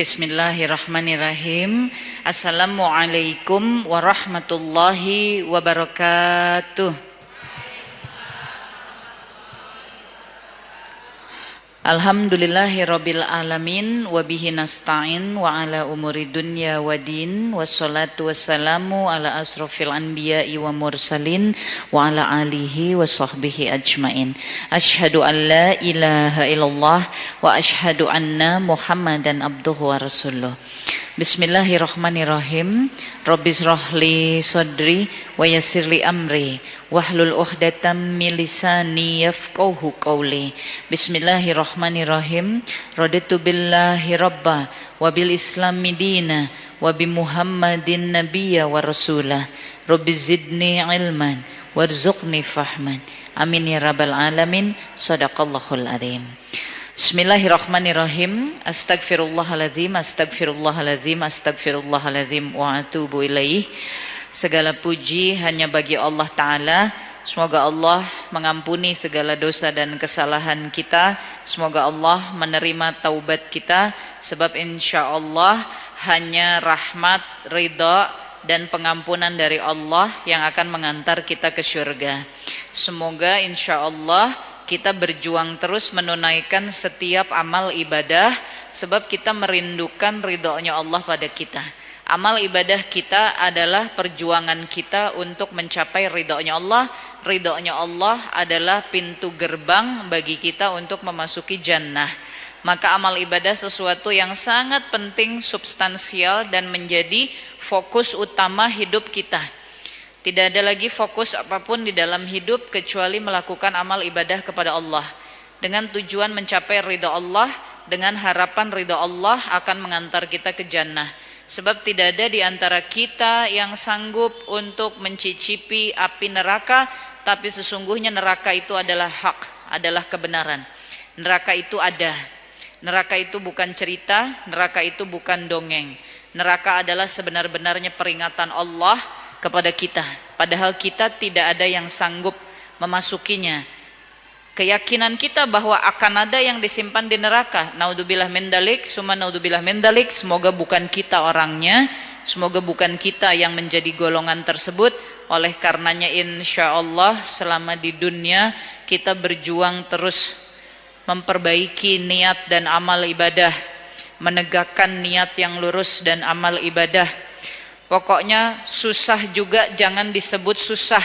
Bismillahirrahmanirrahim. Assalamualaikum warahmatullahi wabarakatuh. Alhamdulillahirabbil alamin wa bihi nasta'in wa ala umuri dunya waddin wassalatu wassalamu ala asrofil anbiya'i wa mursalin wa ala alihi wa sahbihi ajmain. Asyhadu an la ilaha illallah wa asyhadu anna Muhammadan abduhu wa rasuluh. Bismillahirrahmanirrahim. Rabbi shrahli sadri wa yassirli amri wahlul 'uqdatam min lisani yafqahu qawli. Bismillahirrahmanirrahim. Raditu billahi rabba wa bil islami dina wa bi Muhammadin nabiyya wa rasulah. Rabbi zidni ilman warzuqni fahman. Amin ya rabbal alamin. Shadaqallahul adzim. Bismillahirrahmanirrahim. Astagfirullahalazim, astagfirullahalazim, astagfirullahalazim wa atubu ilaih. Segala puji hanya bagi Allah Ta'ala. Semoga Allah mengampuni segala dosa dan kesalahan kita. Semoga Allah menerima taubat kita. Sebab insya Allah hanya rahmat, ridha dan pengampunan dari Allah yang akan mengantar kita ke surga. Semoga insya Allah kita berjuang terus menunaikan setiap amal ibadah, sebab kita merindukan ridhonya Allah pada kita. Amal ibadah kita adalah perjuangan kita untuk mencapai ridhonya Allah. Ridhonya Allah adalah pintu gerbang bagi kita untuk memasuki jannah. Maka amal ibadah sesuatu yang sangat penting, substansial, dan menjadi fokus utama hidup kita. Tidak ada lagi fokus apapun di dalam hidup kecuali melakukan amal ibadah kepada Allah dengan tujuan mencapai ridha Allah, dengan harapan ridha Allah akan mengantar kita ke jannah. Sebab tidak ada di antara kita yang sanggup untuk mencicipi api neraka, tapi sesungguhnya neraka itu adalah hak, adalah kebenaran. Neraka itu ada. Neraka itu bukan cerita, neraka itu bukan dongeng. Neraka adalah sebenar-benarnya peringatan Allah kepada kita, padahal kita tidak ada yang sanggup memasukinya. Keyakinan kita bahwa akan ada yang disimpan di neraka, naudzubillah min dzalik, summa naudzubillah min dzalik. Semoga bukan kita orangnya, semoga bukan kita yang menjadi golongan tersebut. Oleh karenanya insyaallah selama di dunia kita berjuang terus memperbaiki niat dan amal ibadah, menegakkan niat yang lurus dan amal ibadah. Pokoknya susah juga jangan disebut susah,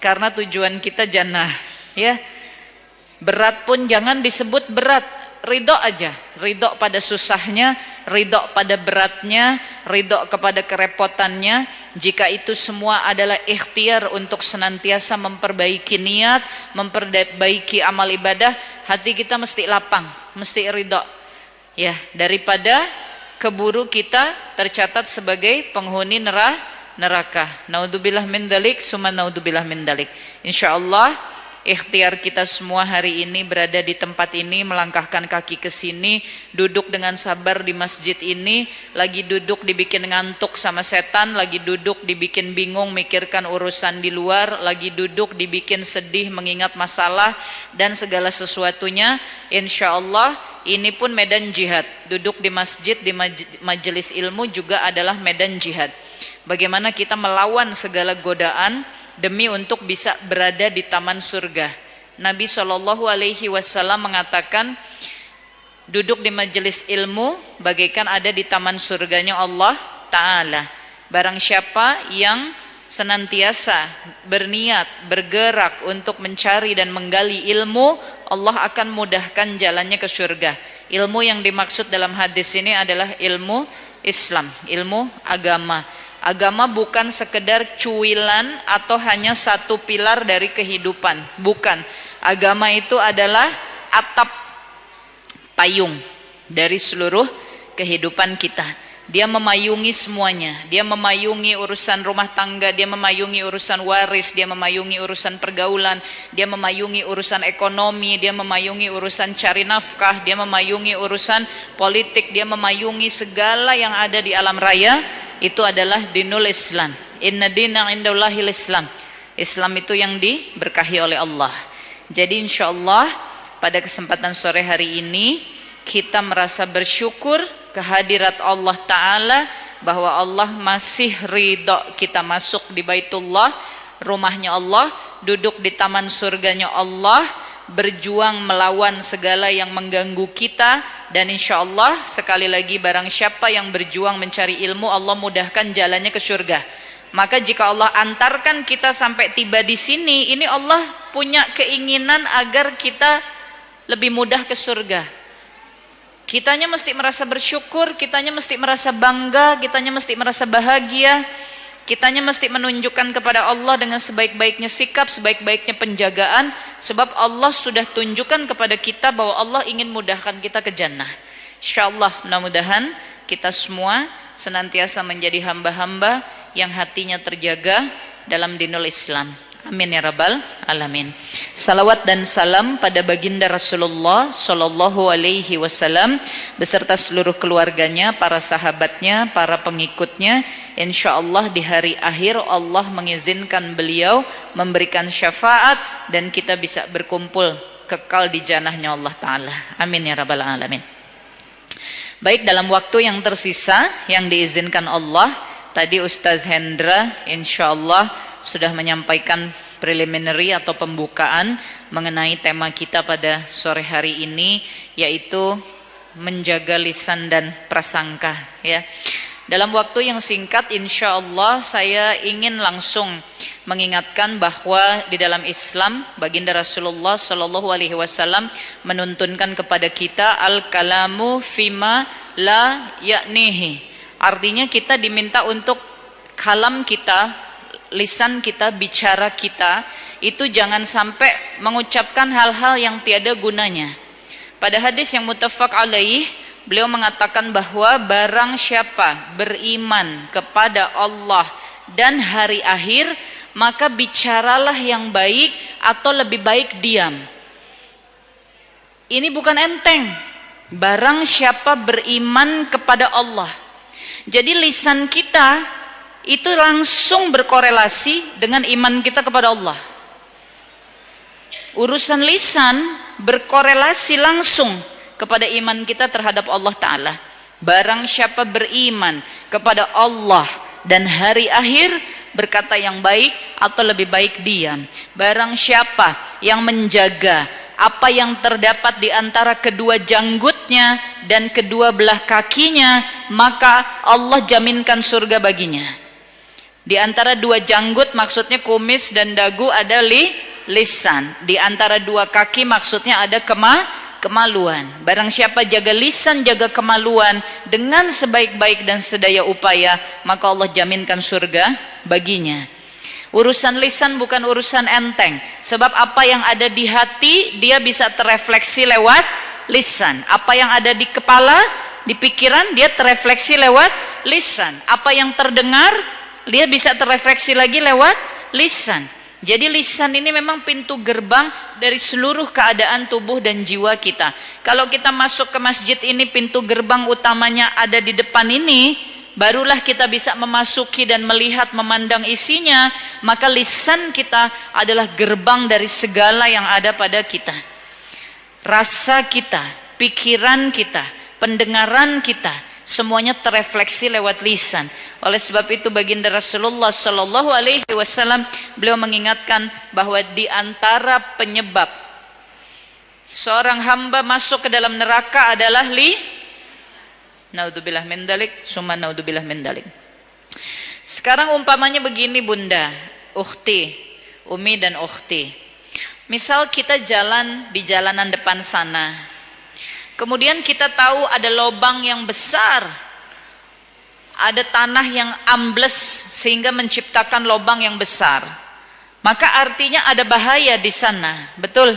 karena tujuan kita jannah, ya. Berat pun jangan disebut berat, ridho aja. Ridho pada susahnya, ridho pada beratnya, ridho kepada kerepotannya. Jika itu semua adalah ikhtiar untuk senantiasa memperbaiki niat, memperbaiki amal ibadah, hati kita mesti lapang, mesti ridho, ya, daripada keburu kita tercatat sebagai penghuni neraka. Naudzubillah min dzalik, summa naudzubillah min dzalik. Insyaallah ikhtiar kita semua hari ini berada di tempat ini, melangkahkan kaki ke sini, duduk dengan sabar di masjid ini, lagi duduk dibikin ngantuk sama setan, lagi duduk dibikin bingung mikirkan urusan di luar, lagi duduk dibikin sedih mengingat masalah dan segala sesuatunya. Insyaallah ini pun medan jihad. Duduk di masjid, di majelis ilmu juga adalah medan jihad. Bagaimana kita melawan segala godaan demi untuk bisa berada di taman surga. Nabi SAW mengatakan, duduk di majelis ilmu bagaikan ada di taman surganya Allah Ta'ala. Barang siapa yang senantiasa berniat, bergerak untuk mencari dan menggali ilmu, Allah akan mudahkan jalannya ke surga. Ilmu yang dimaksud dalam hadis ini adalah ilmu Islam, ilmu agama. Agama bukan sekedar cuilan atau hanya satu pilar dari kehidupan, bukan. Agama itu adalah atap payung dari seluruh kehidupan kita. Dia memayungi semuanya. Dia memayungi urusan rumah tangga, dia memayungi urusan waris, dia memayungi urusan pergaulan, dia memayungi urusan ekonomi, dia memayungi urusan cari nafkah, dia memayungi urusan politik, dia memayungi segala yang ada di alam raya. Itu adalah dinul Islam. Inna dina indallahil Islam. Islam itu yang diberkahi oleh Allah. Jadi insyaallah pada kesempatan sore hari ini kita merasa bersyukur kehadirat Allah Ta'ala, bahwa Allah masih ridha kita masuk di Baitullah, rumahnya Allah, duduk di taman surganya Allah, berjuang melawan segala yang mengganggu kita. Dan insya Allah sekali lagi, barang siapa yang berjuang mencari ilmu, Allah mudahkan jalannya ke surga. Maka jika Allah antarkan kita sampai tiba di sini, ini Allah punya keinginan agar kita lebih mudah ke surga. Kitanya mesti merasa bersyukur, kitanya mesti merasa bangga, kitanya mesti merasa bahagia, kitanya mesti menunjukkan kepada Allah dengan sebaik-baiknya sikap, sebaik-baiknya penjagaan, sebab Allah sudah tunjukkan kepada kita bahwa Allah ingin mudahkan kita ke jannah. Insyaallah, mudah-mudahan kita semua senantiasa menjadi hamba-hamba yang hatinya terjaga dalam dinul Islam. Amin ya rabbal alamin. Salawat dan salam pada baginda Rasulullah sallallahu alaihi wasallam beserta seluruh keluarganya, para sahabatnya, para pengikutnya. Insyaallah di hari akhir Allah mengizinkan beliau memberikan syafaat dan kita bisa berkumpul kekal di jannahnya Allah Ta'ala. Amin ya rabbal alamin. Baik, dalam waktu yang tersisa yang diizinkan Allah, tadi Ustaz Hendra insyaallah sudah menyampaikan preliminary atau pembukaan mengenai tema kita pada sore hari ini, yaitu menjaga lisan dan prasangka, ya. Dalam waktu yang singkat insyaallah saya ingin langsung mengingatkan bahwa di dalam Islam baginda Rasulullah sallallahu alaihi wasallam menuntunkan kepada kita al-kalamu fima la ya'nihi. Artinya kita diminta untuk kalam kita, lisan kita, bicara kita itu jangan sampai mengucapkan hal-hal yang tiada gunanya. Pada hadis yang muttafaq alaih, beliau mengatakan bahwa barang siapa beriman kepada Allah dan hari akhir, maka bicaralah yang baik atau lebih baik diam. Ini bukan enteng. Barang siapa beriman kepada Allah. Jadi lisan kita itu langsung berkorelasi dengan iman kita kepada Allah. Urusan lisan berkorelasi langsung kepada iman kita terhadap Allah Ta'ala. Barang siapa beriman kepada Allah dan hari akhir, berkata yang baik atau lebih baik diam. Barang siapa yang menjaga apa yang terdapat di antara kedua janggutnya dan kedua belah kakinya, maka Allah jaminkan surga baginya. Di antara dua janggut maksudnya kumis dan dagu ada lisan. Di antara dua kaki maksudnya ada kemaluan. Barang siapa jaga lisan, jaga kemaluan dengan sebaik-baik dan sedaya upaya, maka Allah jaminkan surga baginya. Urusan lisan bukan urusan enteng, sebab apa yang ada di hati dia bisa terefleksi lewat lisan. Apa yang ada di kepala, di pikiran, dia terefleksi lewat lisan. Apa yang terdengar, dia bisa terefleksi lagi lewat lisan. Jadi lisan ini memang pintu gerbang dari seluruh keadaan tubuh dan jiwa kita. Kalau kita masuk ke masjid ini, pintu gerbang utamanya ada di depan ini, barulah kita bisa memasuki dan melihat, memandang isinya. Maka lisan kita adalah gerbang dari segala yang ada pada kita. Rasa kita, pikiran kita, pendengaran kita, semuanya terefleksi lewat lisan. Oleh sebab itu baginda Rasulullah sallallahu alaihi wasallam beliau mengingatkan bahwa di antara penyebab seorang hamba masuk ke dalam neraka adalah naudzubillah min dzalik, summa naudzubillah min dzalik. Sekarang umpamanya begini bunda, ukhti, umi dan ukhti. Misal kita jalan di jalanan depan sana. Kemudian kita tahu ada lubang yang besar, ada tanah yang ambles sehingga menciptakan lubang yang besar. Maka artinya ada bahaya di sana, betul?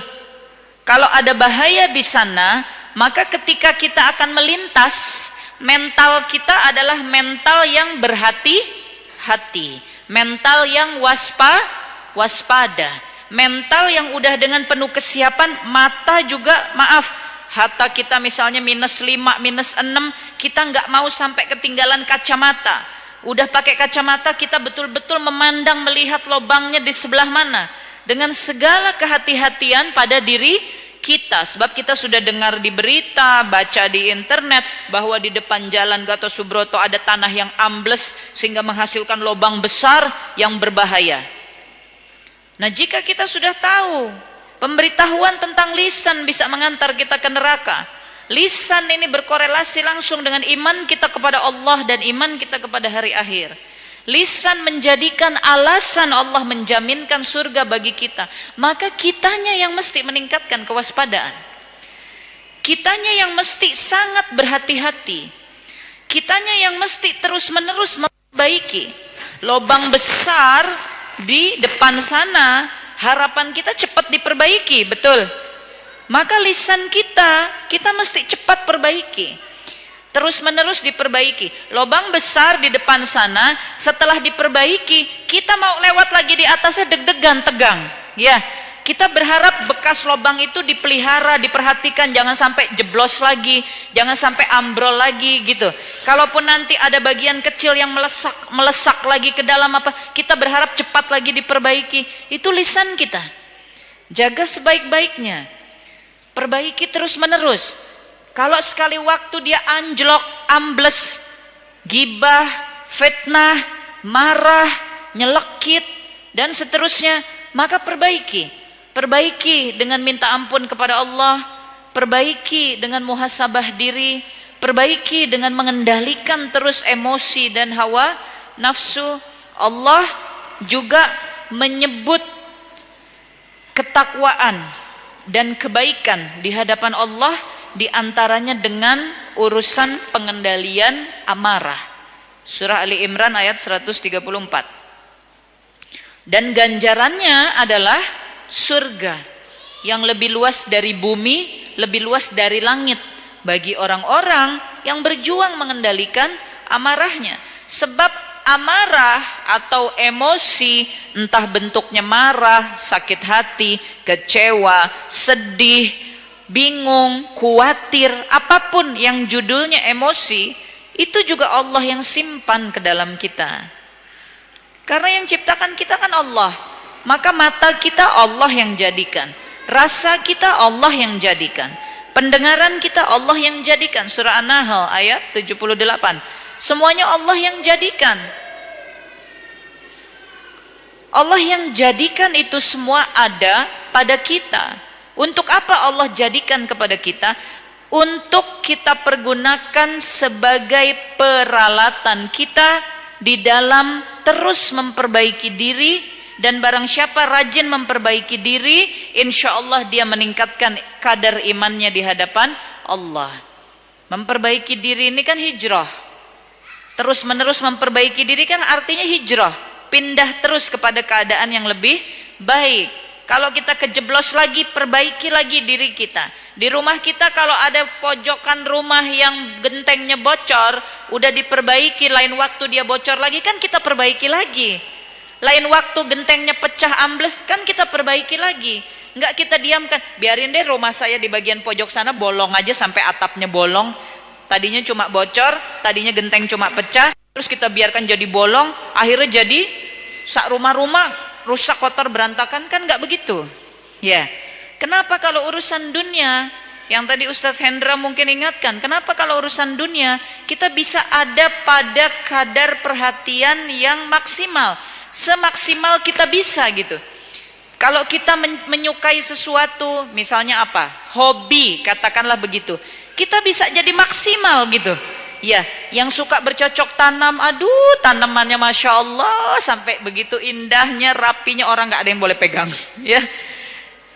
Kalau ada bahaya di sana, maka ketika kita akan melintas, mental kita adalah mental yang berhati-hati, mental yang waspada, mental yang udah dengan penuh kesiapan. Mata juga, maaf, hatta kita misalnya -5, -6, kita nggak mau sampai ketinggalan kacamata. Udah pakai kacamata, kita betul-betul memandang, melihat lubangnya di sebelah mana, dengan segala kehati-hatian pada diri kita, sebab kita sudah dengar di berita, baca di internet bahwa di depan jalan Gatot Subroto ada tanah yang ambles sehingga menghasilkan lubang besar yang berbahaya. Nah, jika kita sudah tahu pemberitahuan tentang lisan bisa mengantar kita ke neraka, lisan ini berkorelasi langsung dengan iman kita kepada Allah dan iman kita kepada hari akhir. Lisan menjadikan alasan Allah menjaminkan surga bagi kita, maka kitanya yang mesti meningkatkan kewaspadaan. Kitanya yang mesti sangat berhati-hati. Kitanya yang mesti terus-menerus memperbaiki. Lubang besar di depan sana, harapan kita cepat diperbaiki, betul? Maka lisan kita mesti cepat perbaiki. Terus menerus diperbaiki. Lubang besar di depan sana, setelah diperbaiki, kita mau lewat lagi di atasnya deg-degan, tegang. Ya, kita berharap bekas lubang itu dipelihara, diperhatikan, jangan sampai jeblos lagi, jangan sampai ambrol lagi gitu. Kalaupun nanti ada bagian kecil yang melesak lagi ke dalam apa, kita berharap cepat lagi diperbaiki. Itu lisan kita. Jaga sebaik-baiknya. Perbaiki terus menerus. Kalau sekali waktu dia anjlok, ambles, gibah, fitnah, marah, nyelekit, dan seterusnya, maka perbaiki. Perbaiki dengan minta ampun kepada Allah, perbaiki dengan muhasabah diri, perbaiki dengan mengendalikan terus emosi dan hawa nafsu. Allah juga menyebut ketakwaan dan kebaikan di hadapan Allah, di antaranya dengan urusan pengendalian amarah. Surah Ali Imran ayat 134. Dan ganjarannya adalah surga yang lebih luas dari bumi, lebih luas dari langit bagi orang-orang yang berjuang mengendalikan amarahnya. Sebab amarah atau emosi, entah bentuknya marah, sakit hati, kecewa, sedih, bingung, khawatir, apapun yang judulnya emosi, itu juga Allah yang simpan ke dalam kita. Karena yang ciptakan kita kan Allah, maka mata kita Allah yang jadikan, rasa kita Allah yang jadikan, pendengaran kita Allah yang jadikan. Surah An-Nahl ayat 78. Semuanya Allah yang jadikan. Allah yang jadikan itu semua ada pada kita. Untuk apa Allah jadikan kepada kita? Untuk kita pergunakan sebagai peralatan kita di dalam terus memperbaiki diri, dan barang siapa rajin memperbaiki diri, insya Allah dia meningkatkan kadar imannya di hadapan Allah. Memperbaiki diri ini kan hijrah. Terus menerus memperbaiki diri kan artinya hijrah, pindah terus kepada keadaan yang lebih baik. Kalau kita kejeblos lagi, perbaiki lagi diri kita. Di rumah kita kalau ada pojokan rumah yang gentengnya bocor, udah diperbaiki, lain waktu dia bocor lagi, kan kita perbaiki lagi. Lain waktu gentengnya pecah ambles, kan kita perbaiki lagi. Enggak kita diamkan, biarin deh rumah saya di bagian pojok sana bolong aja sampai atapnya bolong. Tadinya cuma bocor, tadinya genteng cuma pecah, terus kita biarkan jadi bolong, akhirnya jadi sak rumah-rumah rusak, kotor, berantakan, kan nggak begitu. Ya. Kenapa kalau urusan dunia, yang tadi Ustadz Hendra mungkin ingatkan, kenapa kalau urusan dunia kita bisa ada pada kadar perhatian yang maksimal, semaksimal kita bisa gitu. Kalau kita menyukai sesuatu, misalnya apa? Hobi, katakanlah begitu. Kita bisa jadi maksimal gitu. Ya, yang suka bercocok tanam, aduh tanamannya Masya Allah, sampai begitu indahnya, rapinya, orang gak ada yang boleh pegang. Ya,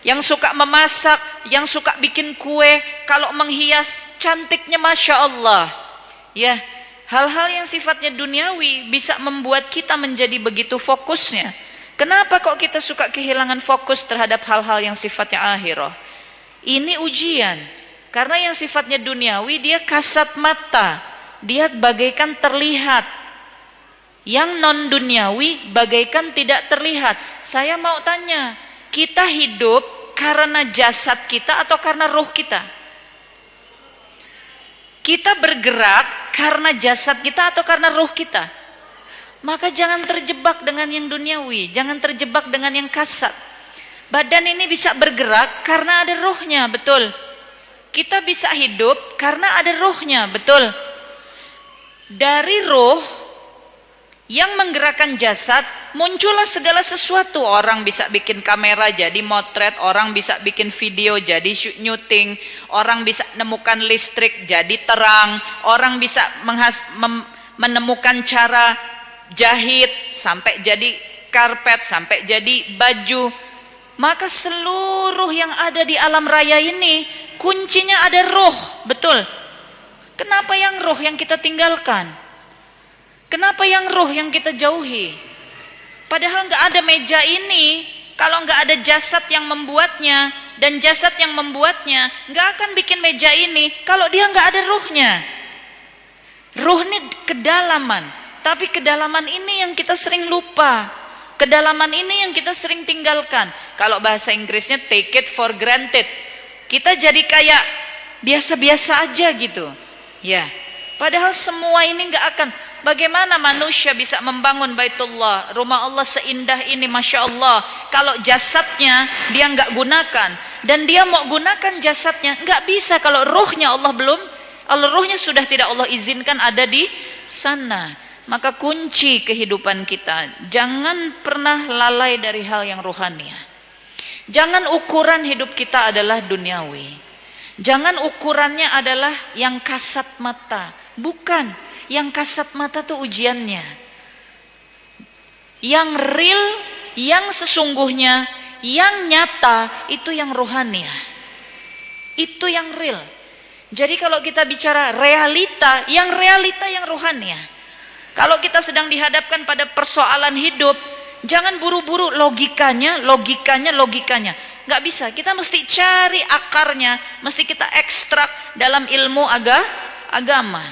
yang suka memasak, yang suka bikin kue, kalau menghias, cantiknya Masya Allah. Ya, hal-hal yang sifatnya duniawi bisa membuat kita menjadi begitu fokusnya. Kenapa kok kita suka kehilangan fokus terhadap hal-hal yang sifatnya akhirah? Ini ujian. Karena yang sifatnya duniawi dia kasat mata, dia bagaikan terlihat. Yang non duniawi bagaikan tidak terlihat. Saya mau tanya, kita hidup karena jasad kita atau karena ruh kita? Kita bergerak karena jasad kita atau karena ruh kita? Maka jangan terjebak dengan yang duniawi, jangan terjebak dengan yang kasat. Badan ini bisa bergerak karena ada ruhnya, betul. Kita bisa hidup karena ada ruhnya, betul. Dari ruh yang menggerakkan jasad, muncullah segala sesuatu. Orang bisa bikin kamera jadi motret, orang bisa bikin video jadi nyuting, orang bisa menemukan listrik jadi terang, orang bisa menemukan cara jahit sampai jadi karpet, sampai jadi baju. Maka seluruh yang ada di alam raya ini kuncinya ada roh, betul. Kenapa yang roh yang kita tinggalkan? Kenapa yang roh yang kita jauhi? Padahal nggak ada meja ini kalau nggak ada jasad yang membuatnya, dan jasad yang membuatnya nggak akan bikin meja ini kalau dia nggak ada ruhnya. Ruh ini kedalaman, tapi kedalaman ini yang kita sering lupa. Kedalaman ini yang kita sering tinggalkan. Kalau bahasa Inggrisnya take it for granted. Kita jadi kayak biasa-biasa aja gitu. Ya, padahal semua ini nggak akan. Bagaimana manusia bisa membangun Baitullah, rumah Allah seindah ini, Masya Allah, kalau jasadnya dia nggak gunakan, dan dia mau gunakan jasadnya nggak bisa kalau ruhnya Allah belum, Allah ruhnya sudah tidak Allah izinkan ada di sana. Maka kunci kehidupan kita, jangan pernah lalai dari hal yang rohani. Jangan ukuran hidup kita adalah duniawi. Jangan ukurannya adalah yang kasat mata. Bukan, yang kasat mata tuh ujiannya. Yang real, yang sesungguhnya, yang nyata, itu yang rohani. Itu yang real. Jadi kalau kita bicara realita yang rohani. Kalau kita sedang dihadapkan pada persoalan hidup, jangan buru-buru logikanya. Nggak bisa, kita mesti cari akarnya, mesti kita ekstrak dalam ilmu agama,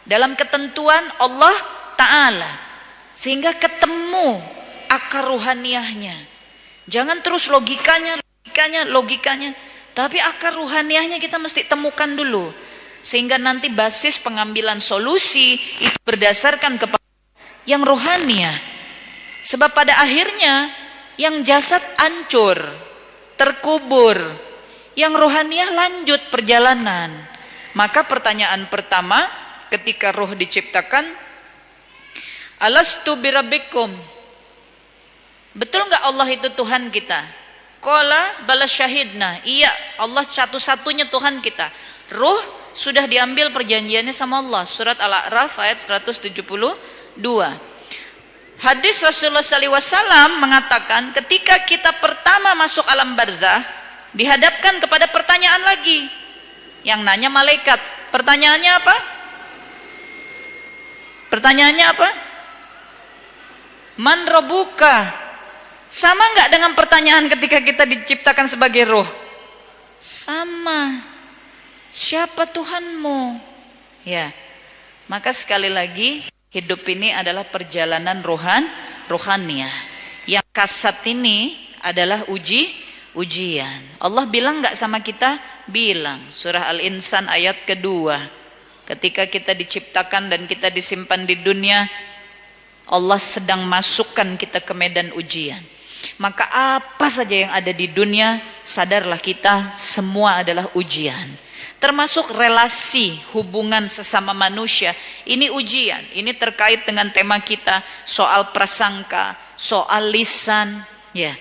dalam ketentuan Allah Ta'ala, sehingga ketemu akar ruhaniahnya. Jangan terus logikanya, tapi akar ruhaniahnya kita mesti temukan dulu. Sehingga nanti basis pengambilan solusi itu berdasarkan kepada yang rohaniah. Sebab pada akhirnya yang jasad hancur, terkubur, yang rohaniah lanjut perjalanan. Maka pertanyaan pertama ketika roh diciptakan, alastu birabbikum, betul nggak Allah itu Tuhan kita? Qala bala syahidna, iya Allah satu-satunya Tuhan kita. Ruh sudah diambil perjanjiannya sama Allah. Surat Al-A'raf ayat 172. Hadis Rasulullah SAW mengatakan, ketika kita pertama masuk alam barzah, dihadapkan kepada pertanyaan lagi. Yang nanya malaikat. Pertanyaannya apa? Man rabbuka? Sama nggak dengan pertanyaan ketika kita diciptakan sebagai roh? Sama. Siapa Tuhanmu? Ya, maka sekali lagi hidup ini adalah perjalanan rohaniah. Yang kasat ini adalah ujian. Allah bilang nggak sama kita? Bilang. Surah Al-Insan ayat kedua. Ketika kita diciptakan dan kita disimpan di dunia, Allah sedang masukkan kita ke medan ujian. Maka apa saja yang ada di dunia, sadarlah kita semua adalah ujian. Termasuk relasi hubungan sesama manusia, ini ujian. Ini terkait dengan tema kita, soal prasangka, soal lisan, ya.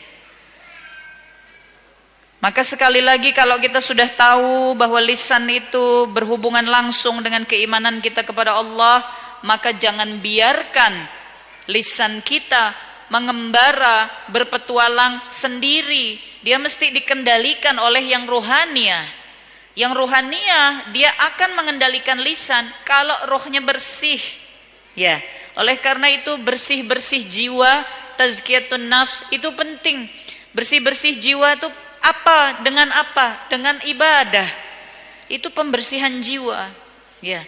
Maka sekali lagi kalau kita sudah tahu bahwa lisan itu berhubungan langsung dengan keimanan kita kepada Allah, maka jangan biarkan lisan kita mengembara, berpetualang sendiri. Dia mesti dikendalikan oleh yang rohaniah. Yang rohaniah dia akan mengendalikan lisan kalau rohnya bersih. Ya, oleh karena itu bersih-bersih jiwa, tazkiyatun nafs itu penting. Bersih-bersih jiwa itu apa? Dengan apa? Dengan ibadah. Itu pembersihan jiwa. Ya.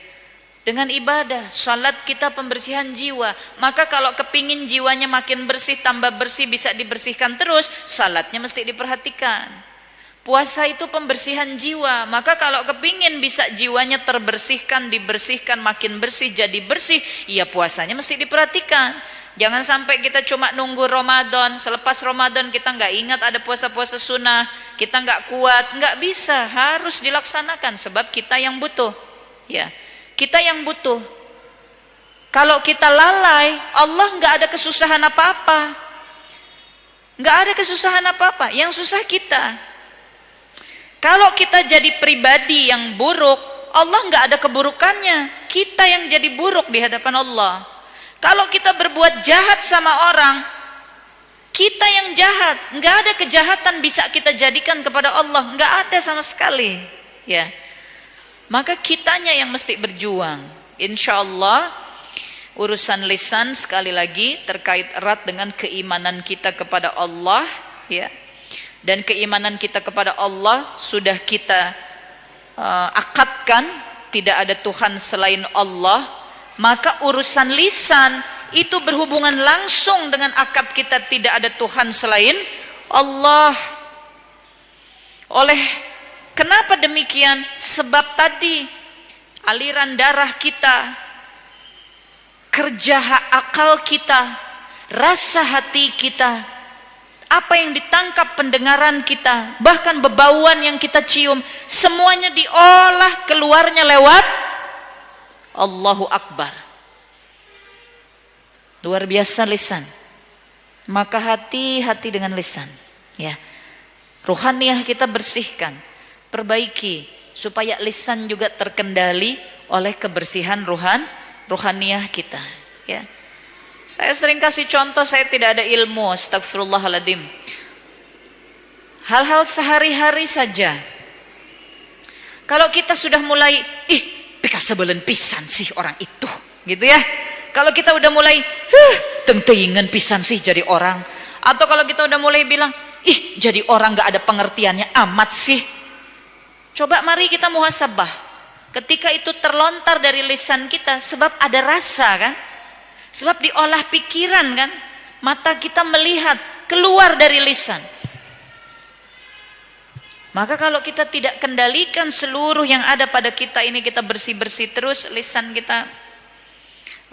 Dengan ibadah, salat kita pembersihan jiwa. Maka kalau kepingin jiwanya makin bersih, tambah bersih, bisa dibersihkan terus, salatnya mesti diperhatikan. Puasa itu pembersihan jiwa. Maka kalau kepingin bisa jiwanya terbersihkan, dibersihkan, makin bersih, jadi bersih, ya puasanya mesti diperhatikan. Jangan sampai kita cuma nunggu Ramadan, selepas Ramadan kita nggak ingat ada puasa-puasa sunnah, kita nggak kuat, nggak bisa, harus dilaksanakan sebab kita yang butuh. Ya, kita yang butuh. Kalau kita lalai, Allah nggak ada kesusahan apa-apa, nggak ada kesusahan apa-apa. Yang susah kita. Kalau kita jadi pribadi yang buruk, Allah nggak ada keburukannya. Kita yang jadi buruk di hadapan Allah. Kalau kita berbuat jahat sama orang, kita yang jahat. Nggak ada kejahatan bisa kita jadikan kepada Allah, nggak ada sama sekali. Ya, maka kitanya yang mesti berjuang. Insya Allah urusan lisan sekali lagi terkait erat dengan keimanan kita kepada Allah, ya. Dan keimanan kita kepada Allah sudah kita akadkan, tidak ada Tuhan selain Allah. Maka urusan lisan itu berhubungan langsung dengan akad kita tidak ada Tuhan selain Allah. Kenapa demikian? Sebab tadi aliran darah kita, kerja akal kita, rasa hati kita, apa yang ditangkap pendengaran kita, bahkan bebauan yang kita cium, semuanya diolah keluarnya lewat Allahu Akbar. Luar biasa lisan. Maka hati-hati dengan lisan, ya. Ruhaniyah kita bersihkan, perbaiki supaya lisan juga terkendali oleh kebersihan ruhaniyah kita, ya. Saya sering kasih contoh, saya tidak ada ilmu, astagfirullahaladzim. Hal-hal sehari-hari saja. Kalau kita sudah mulai, pika sebelen pisan sih orang itu, gitu ya. Kalau kita udah mulai, teng-tengan pisan sih jadi orang. Atau kalau kita udah mulai bilang, jadi orang gak ada pengertiannya amat sih. Coba mari kita muhasabah. Ketika itu terlontar dari lisan kita, sebab ada rasa kan? Sebab diolah pikiran kan, mata kita melihat keluar dari lisan. Maka kalau kita tidak kendalikan seluruh yang ada pada kita ini, kita bersih-bersih terus, lisan kita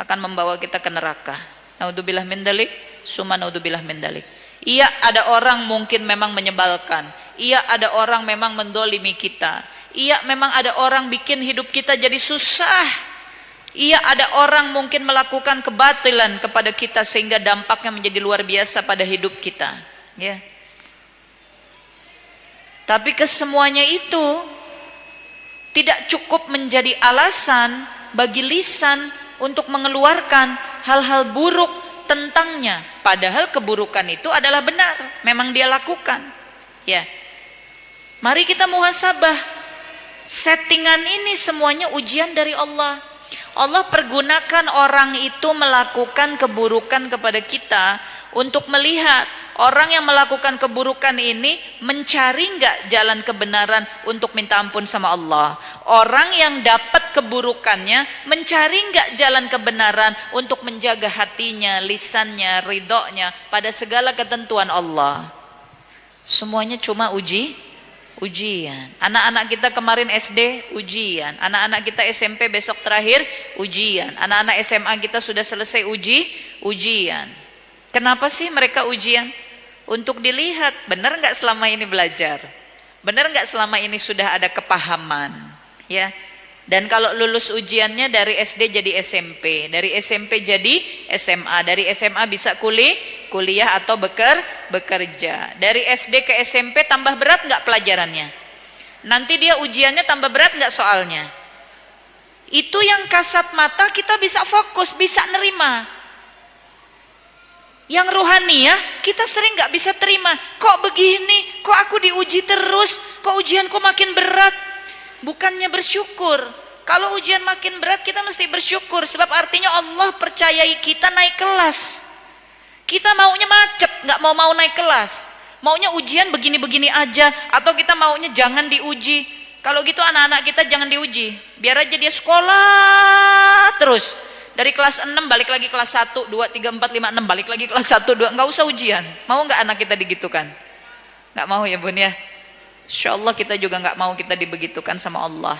akan membawa kita ke neraka. Naudzubillah min dzalik, summa naudzubillah min dzalik. Iya, ada orang mungkin memang menyebalkan. Iya, ada orang memang mendolimi kita. Iya, memang ada orang bikin hidup kita jadi susah. Iya, ada orang mungkin melakukan kebatilan kepada kita sehingga dampaknya menjadi luar biasa pada hidup kita, ya. Tapi kesemuanya itu tidak cukup menjadi alasan bagi lisan untuk mengeluarkan hal-hal buruk tentangnya. Padahal keburukan itu adalah benar, memang dia lakukan, ya. Mari kita muhasabah. Settingan ini semuanya ujian dari Allah. Allah pergunakan orang itu melakukan keburukan kepada kita untuk melihat orang yang melakukan keburukan ini mencari enggak jalan kebenaran untuk minta ampun sama Allah. Orang yang dapat keburukannya mencari enggak jalan kebenaran untuk menjaga hatinya, lisannya, ridhonya pada segala ketentuan Allah. Semuanya cuma ujian. Anak-anak kita kemarin SD ujian, anak-anak kita SMP besok terakhir ujian, anak-anak SMA kita sudah selesai ujian. Kenapa sih mereka ujian? Untuk dilihat benar nggak selama ini belajar, benar nggak selama ini sudah ada kepahaman, ya. Dan kalau lulus ujiannya dari SD jadi SMP, dari SMP jadi SMA, dari SMA bisa kuliah atau bekerja. Dari SD ke SMP tambah berat nggak pelajarannya? Nanti dia ujiannya tambah berat nggak soalnya? Itu yang kasat mata kita bisa fokus, bisa nerima. Yang rohani ya, kita sering nggak bisa terima. Kok begini? Kok aku diuji terus? Kok ujianku makin berat? Bukannya bersyukur. Kalau ujian makin berat kita mesti bersyukur, sebab artinya Allah percayai kita naik kelas. Kita maunya macet, nggak mau naik kelas. Maunya ujian begini-begini aja, atau kita maunya jangan diuji. Kalau gitu anak-anak kita jangan diuji, biar aja dia sekolah terus. Dari kelas 6 balik lagi kelas 1, 2, 3, 4, 5, 6 balik lagi kelas 1, 2, nggak usah ujian. Mau nggak anak kita digitukan? Nggak mau ya bun ya. Insya Allah kita juga nggak mau kita dibegitukan sama Allah.